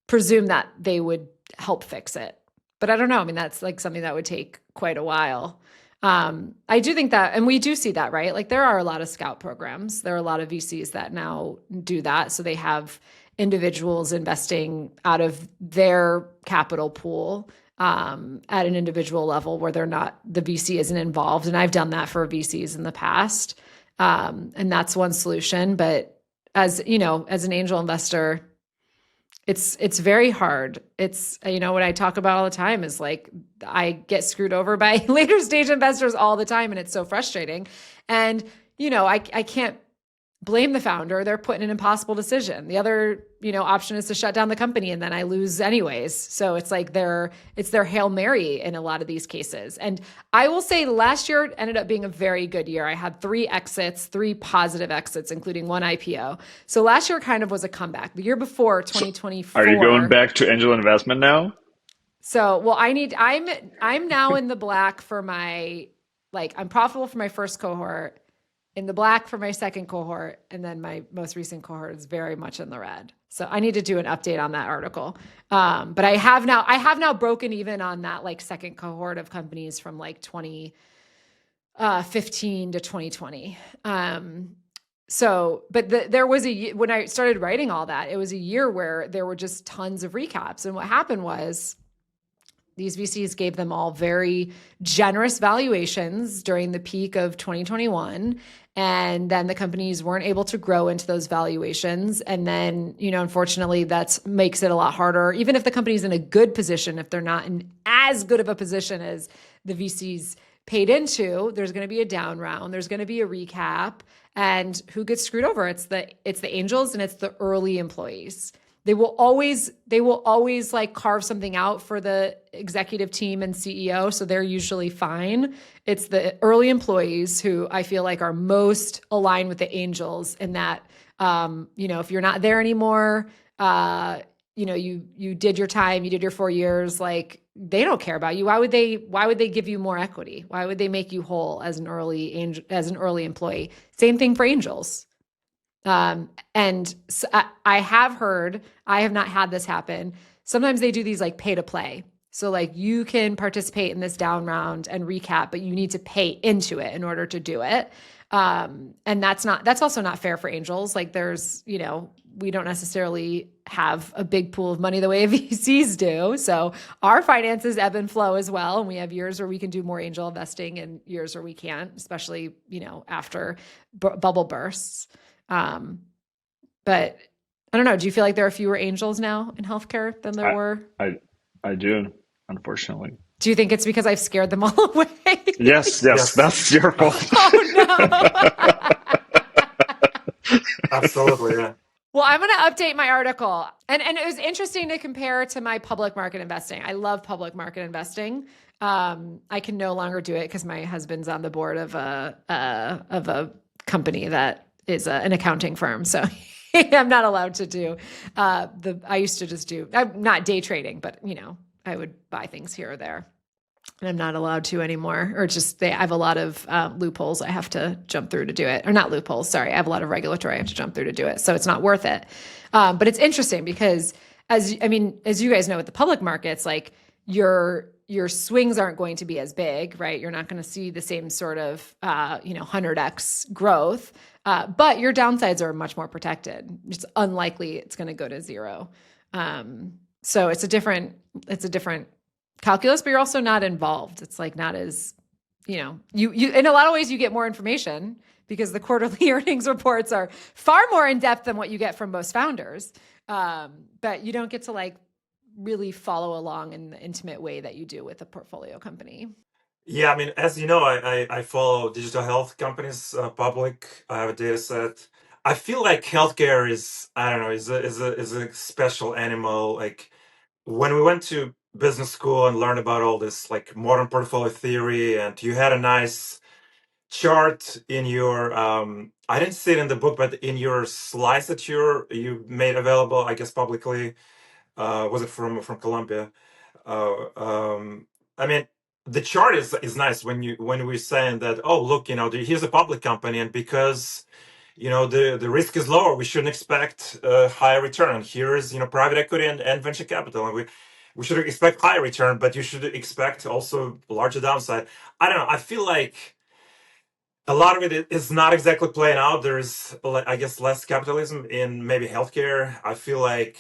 presume that they would help fix it. But I don't know. I mean, that's like something that would take quite a while. I do think that, and we do see that, right? Like there are a lot of scout programs. There are a lot of VCs that now do that. So they have individuals investing out of their capital pool at an individual level where the VC isn't involved. And I've done that for VCs in the past. And that's one solution. But as an angel investor, it's very hard. It's, what I talk about all the time is like, I get screwed over by later stage investors all the time. And it's so frustrating. And, I can't blame the founder. They're put in an impossible decision. The other, option is to shut down the company and then I lose anyways. So it's like it's their Hail Mary in a lot of these cases. And I will say last year ended up being a very good year. I had 3 positive exits, including 1 IPO. So last year kind of was a comeback. The year before, 2024. Are you going back to angel investment now? So, well, I'm now in the black for my like I'm profitable for my first cohort, in the black for my second cohort, and then my most recent cohort is very much in the red. So I need to do an update on that article. But I have now broken even on that like second cohort of companies from like 2015 to 2020. There was when I started writing all that, it was a year where there were just tons of recaps. And what happened was these VCs gave them all very generous valuations during the peak of 2021. And then the companies weren't able to grow into those valuations. And then, unfortunately, that makes it a lot harder. Even if the company's in a good position, if they're not in as good of a position as the VCs paid into, there's going to be a down round. There's going to be a recap. And who gets screwed over? It's the angels and it's the early employees. They will always like carve something out for the executive team and CEO. So they're usually fine. It's the early employees who I feel like are most aligned with the angels in that, if you're not there anymore, you did your time, you did your 4 years, like they don't care about you. Why would they give you more equity? Why would they make you whole as an early employee? Same thing for angels. And so I have heard, I have not had this happen. Sometimes they do these like pay to play. So like you can participate in this down round and recap, but you need to pay into it in order to do it. And that's also not fair for angels. Like there's, we don't necessarily have a big pool of money the way VCs do. So our finances ebb and flow as well. And we have years where we can do more angel investing and years where we can't, especially, after bubble bursts. But I don't know. Do you feel like there are fewer angels now in healthcare than there were? I do, unfortunately. Do you think it's because I've scared them all away? Yes, that's your fault. Oh no. Absolutely, yeah. Well, I'm going to update my article. And it was interesting to compare to my public market investing. I love public market investing. I can no longer do it because my husband's on the board of a company that is an accounting firm. So I'm not allowed to do I used to just do, not day trading, but I would buy things here or there. And I'm not allowed to anymore, or just I have a lot of loopholes I have to jump through to do it, or not loopholes. Sorry. I have a lot of regulatory I have to jump through to do it. So it's not worth it. But it's interesting because as you guys know, with the public markets, like your swings aren't going to be as big, right? You're not going to see the same sort of, 100x growth, but your downsides are much more protected. It's unlikely it's going to go to zero. So it's a different calculus, but you're also not involved. It's like not as, you in a lot of ways you get more information because the quarterly earnings reports are far more in depth than what you get from most founders. But you don't get to like really follow along in the intimate way that you do with a portfolio company. Yeah, as you know, I follow digital health companies, public. I have a data set. I feel like healthcare is, I don't know, is a special animal. Like when we went to business school and learned about all this like modern portfolio theory, and you had a nice chart in your I didn't see it in the book, but in your slides that you made available, I guess publicly, was it from Columbia? I mean, the chart is nice when we're saying that, oh look, here's a public company, and because the risk is lower, we shouldn't expect a higher return. Here is private equity and venture capital, and we should expect higher return, but you should expect also larger downside. I don't know. I feel like a lot of it is not exactly playing out. There's, I guess, less capitalism in maybe healthcare. I feel like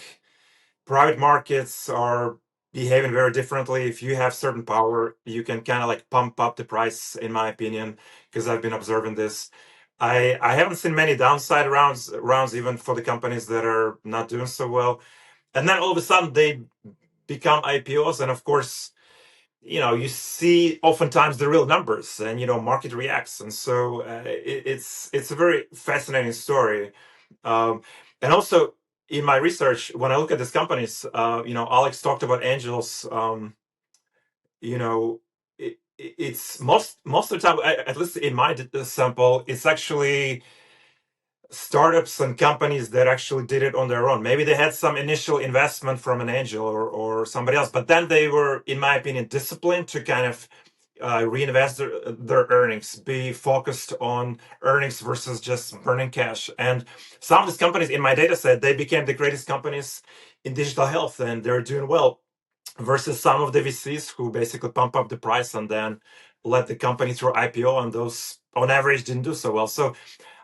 private markets are behaving very differently. If you have certain power, you can kind of like pump up the price, in my opinion, because I've been observing this. I haven't seen many downside rounds even for the companies that are not doing so well. And then all of a sudden they become IPOs, and of course, you see oftentimes the real numbers, and market reacts, and so it's a very fascinating story. And also in my research, when I look at these companies, Alex talked about angels. It's most of the time, at least in my sample, it's actually startups and companies that actually did it on their own. Maybe they had some initial investment from an angel or somebody else, but then they were, in my opinion, disciplined to kind of reinvest their earnings, be focused on earnings versus just burning cash. And some of these companies in my data set, they became the greatest companies in digital health, and they're doing well, versus some of the VCs who basically pump up the price and then let the company through IPO, and those on average didn't do so well. So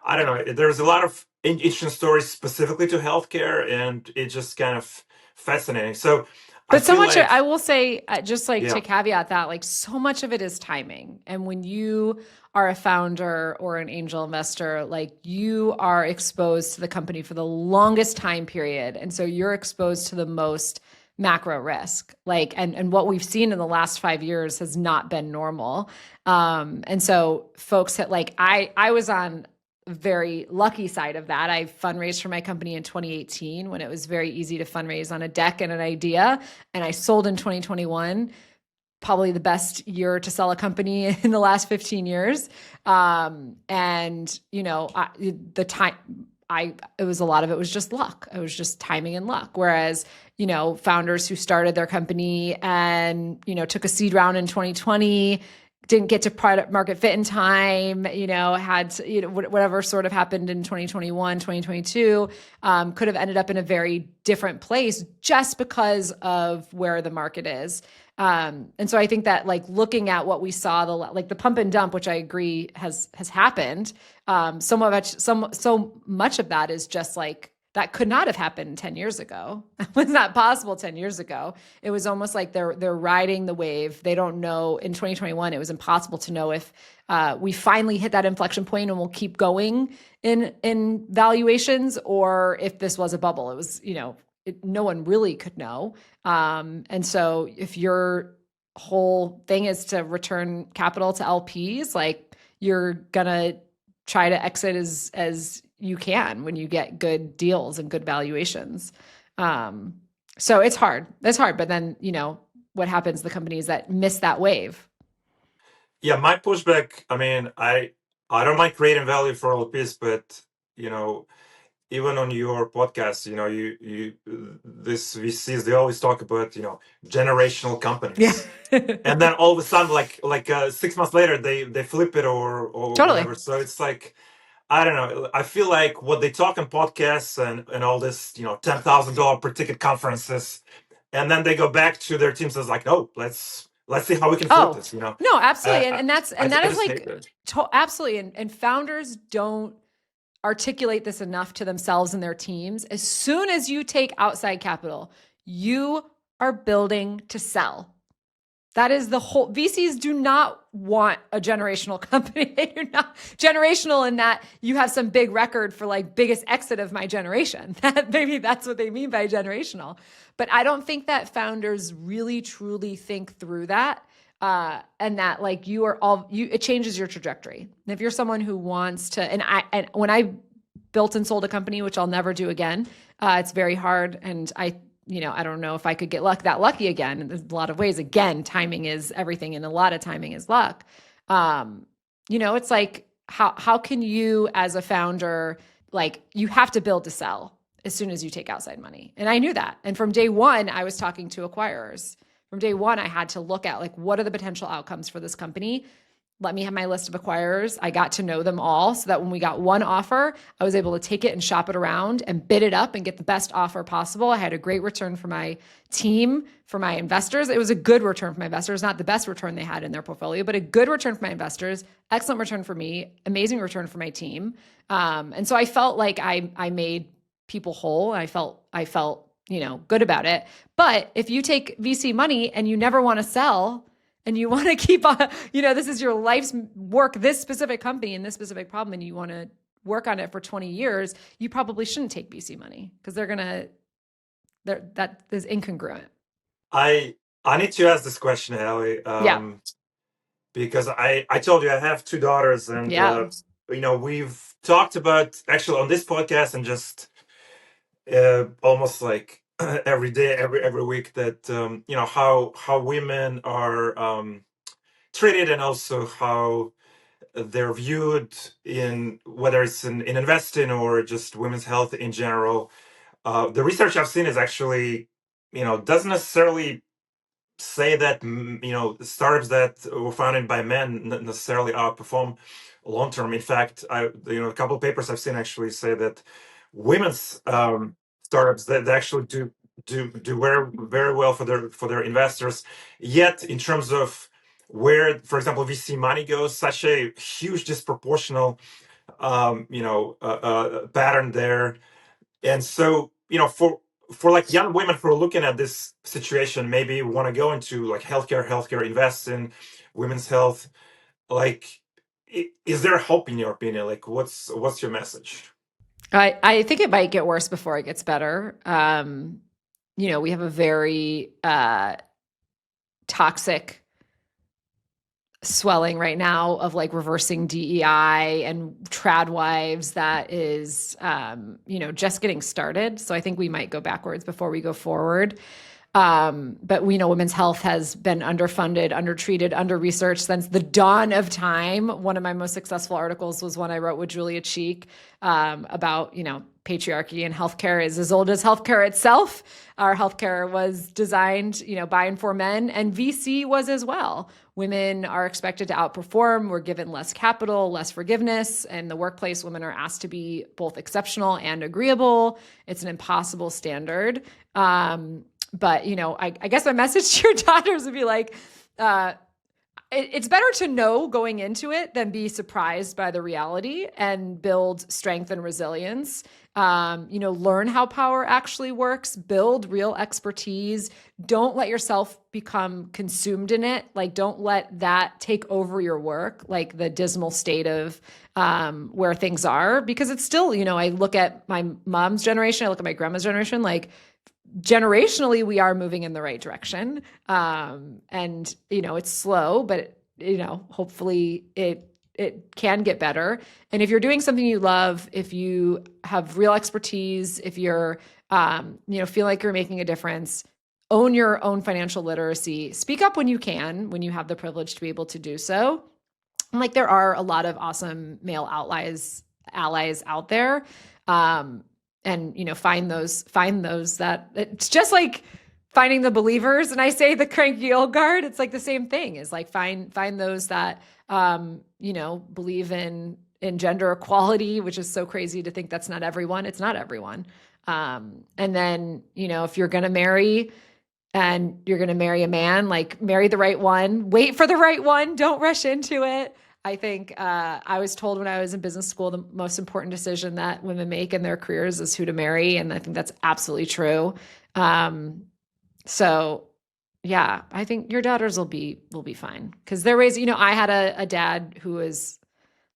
I don't know. There's a lot of interesting stories specifically to healthcare, and it's just kind of fascinating. So I But so feel much, like, I will say, just like to yeah, caveat that, like so much of it is timing. And when you are a founder or an angel investor, like you are exposed to the company for the longest time period. And so you're exposed to the most macro risk. Like, and what we've seen in the last 5 years has not been normal. And so folks that like, I was on very lucky side of that. I fundraised for my company in 2018 when it was very easy to fundraise on a deck and an idea. And I sold in 2021, probably the best year to sell a company in the last 15 years. And, you know, it was a lot of it was just luck. It was just timing and luck. Whereas, you know, founders who started their company and, you know, took a seed round in 2020, didn't get to product market fit in time, you know, had to, you know, whatever sort of happened in 2021, 2022, could have ended up in a very different place just because of where the market is. And so I think that like looking at what we saw, like the pump and dump, which I agree has happened, so much of that is just like, that could not have happened 10 years ago. It was not possible 10 years ago. It was almost like they're riding the wave. They don't know. In 2021, it was impossible to know if we finally hit that inflection point and we'll keep going in valuations, or if this was a bubble. It was, you know, no one really could know. And so if your whole thing is to return capital to LPs, like you're gonna try to exit as you can when you get good deals and good valuations. So it's hard. But then, you know, what happens to the companies that miss that wave? yeah, my pushback, I mean, I don't mind creating value for LPs, but, you know, even on your podcast, you know, this VCs, they always talk about, you know, generational Yeah. companies. And then all of a sudden, like 6 months later, they flip it or Totally. whatever. So it's like, I don't know. I feel like what they talk on podcasts and all this, you know, $10,000 per ticket conferences, and then they go back to their teams as like, oh, let's see how we can flip this. You know, no, absolutely. I, And that I is just hate like, it. absolutely. And founders don't articulate this enough to themselves and their teams. As soon as you take outside capital, you are building to sell. That is the whole. VCs do not want a generational company. You're not generational in that you have some big record for like biggest exit of my generation. That maybe that's what they mean by generational. But I don't think that founders really truly think through that. And that like you are all you, it changes your trajectory. And if you're someone who wants to, and when I built and sold a company, which I'll never do again, it's very hard. And you know, I don't know if I could get that lucky again. In a lot of ways, again, timing is everything, and a lot of timing is luck. You know, it's like how can you as a founder, like you have to build to sell as soon as you take outside money. And I knew that. And from day one, I was talking to acquirers. From day one, I had to look at like what are the potential outcomes for this company. Let me have my list of acquirers. I got to know them all so that when we got one offer, I was able to take it and shop it around and bid it up and get the best offer possible. I had a great return for my team, for my investors. It was a good return for my investors, not the best return they had in their portfolio, but a good return for my investors, excellent return for me, amazing return for my team. And so I felt like I made people whole. I felt, you know, good about it. But if you take VC money and you never want to sell, and you want to keep on, you know, this is your life's work, this specific company and this specific problem, and you want to work on it for 20 years, you probably shouldn't take VC money because that is incongruent. I need to ask this question, Halle, Yeah. because I told you I have two daughters, and Yeah. you know, we've talked about actually on this podcast and just almost like every day, every week, that you know, how women are treated, and also how they're viewed in whether it's in investing or just women's health in general. The research I've seen is actually, you know, doesn't necessarily say that startups that were founded by men necessarily outperform long term. In fact, a couple of papers I've seen actually say that women's startups that actually do very very well for their investors. Yet, in terms of where, for example, VC money goes, such a huge disproportional pattern there. And so, for like young women who are looking at this situation, maybe want to go into like healthcare invest in women's health. Like, is there hope in your opinion? Like, what's your message? I think it might get worse before it gets better. We have a very toxic swelling right now of like reversing DEI and trad wives that is, just getting started. So I think we might go backwards before we go forward. But we know women's health has been underfunded, undertreated, under-researched since the dawn of time. One of my most successful articles was one I wrote with Julia Cheek about, patriarchy and healthcare is as old as healthcare itself. Our healthcare was designed, by and for men, and VC was as well. Women are expected to outperform. We're given less capital, less forgiveness. In the workplace, women are asked to be both exceptional and agreeable. It's an impossible standard. But, I guess my message to your daughters would be like, it's better to know going into it than be surprised by the reality, and build strength and resilience. Learn how power actually works, build real expertise. Don't let yourself become consumed in it. Like, don't let that take over your work, like the dismal state of where things are, because it's still, I look at my mom's generation, I look at my grandma's generation, like, generationally, we are moving in the right direction. And, it's slow, but, hopefully it can get better. And if you're doing something you love, if you have real expertise, if you're, feel like you're making a difference, own your own financial literacy, speak up when you can, when you have the privilege to be able to do so. And like, there are a lot of awesome male allies out there. And find those that it's just like finding the believers. And I say the Cranky Old Guard, it's like the same thing, is like find those that believe in gender equality, which is so crazy to think that's not everyone. It's not everyone. And then, if you're going to marry and you're going to marry a man, like, marry the right one, wait for the right one. Don't rush into it. I think I was told when I was in business school, the most important decision that women make in their careers is who to marry. And I think that's absolutely true. So yeah, I think your daughters will be fine, because they're raised, I had a dad who was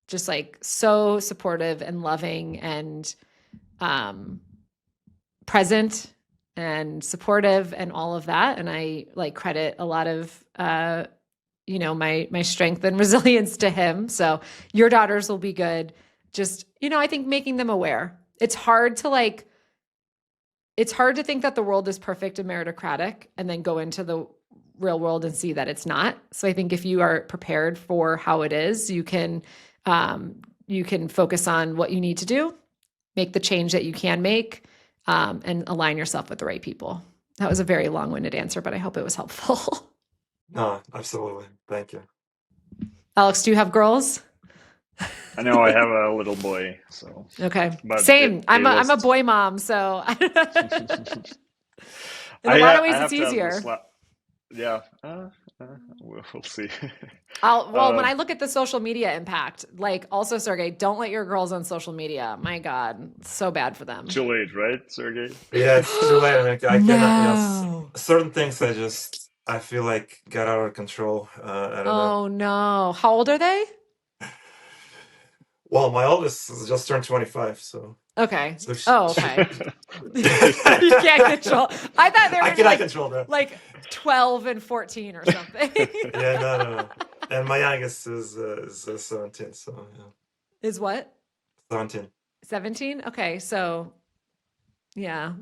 just like so supportive and loving and present and supportive and all of that. And I like credit a lot of my strength and resilience to him. So your daughters will be good. Just, I think making them aware. It's hard to think that the world is perfect and meritocratic and then go into the real world and see that it's not. So I think if you are prepared for how it is, you can focus on what you need to do, make the change that you can make, and align yourself with the right people. That was a very long-winded answer, but I hope it was helpful. No, absolutely. Thank you. Alex, do you have girls? I know I have a little boy, so okay. but Same. I'm a boy mom, so in a lot of ways it's easier. Yeah, we'll see. When I look at the social media impact, like, also, Sergey, don't let your girls on social media. My God, it's so bad for them. Too late, right, Sergey? Yeah, it's too late. I No. cannot. Certain things I feel like got out of control. I don't know. Oh no! How old are they? Well, my oldest has just turned 25, so. Okay. So okay. You can't control. I thought they were I cannot control that. Like 12 and 14 or something. Yeah, no. And my youngest is 17, so yeah. Is what? 17. 17? Okay, so yeah.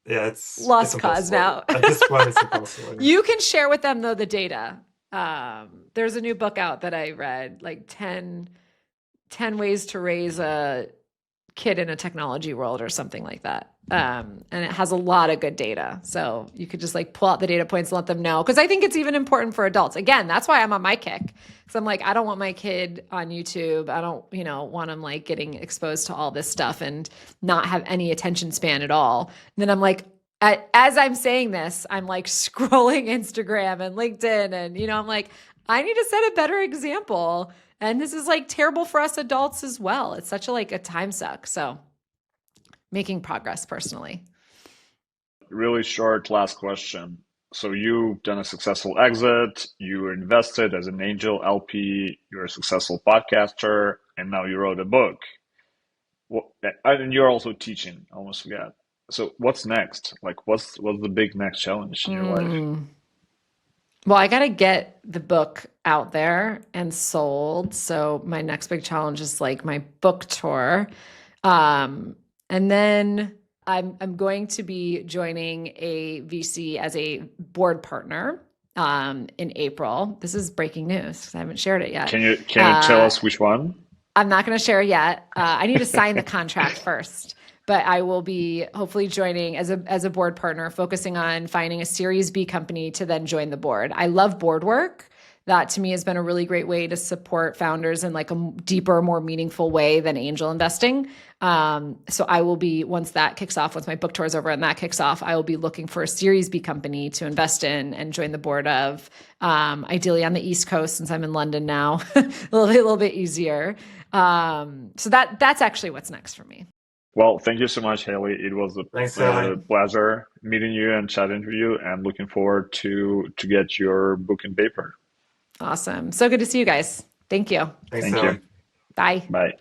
It's lost it's cause now. At this point, it's impossible. You can share with them, though, the data. There's a new book out that I read, like 10 ways to raise a kid in a technology world or something like that. And it has a lot of good data. So you could just like pull out the data points and let them know. Because I think it's even important for adults. Again, that's why I'm on my kick. Because I'm like, I don't want my kid on YouTube. I don't, want him like getting exposed to all this stuff and not have any attention span at all. And then I'm like, as I'm saying this, I'm like scrolling Instagram and LinkedIn. And, I'm like, I need to set a better example. And this is like terrible for us adults as well. It's such a time suck. So making progress personally. Really short last question. So you've done a successful exit, you were invested as an angel LP, you're a successful podcaster, and now you wrote a book. Well, and you're also teaching, I almost forgot. So what's next? Like what's the big next challenge in your life? Well, I got to get the book out there and sold. So my next big challenge is like my book tour. And then I'm going to be joining a VC as a board partner in April. This is breaking news because I haven't shared it yet. Can you tell us which one? I'm not going to share yet. I need to sign the contract first. But I will be hopefully joining as a board partner, focusing on finding a Series B company to then join the board. I love board work. That to me has been a really great way to support founders in like a deeper, more meaningful way than angel investing. So I will be, once that kicks off, once my book tour is over and that kicks off, I will be looking for a Series B company to invest in and join the board of, ideally on the East Coast since I'm in London now, a little bit easier. So that's actually what's next for me. Well, thank you so much, Haley. It was a pleasure meeting you and chatting with you, and looking forward to get your book in paper. Awesome. So good to see you guys. Thank you. Thanks, Thank you. Bye. Bye.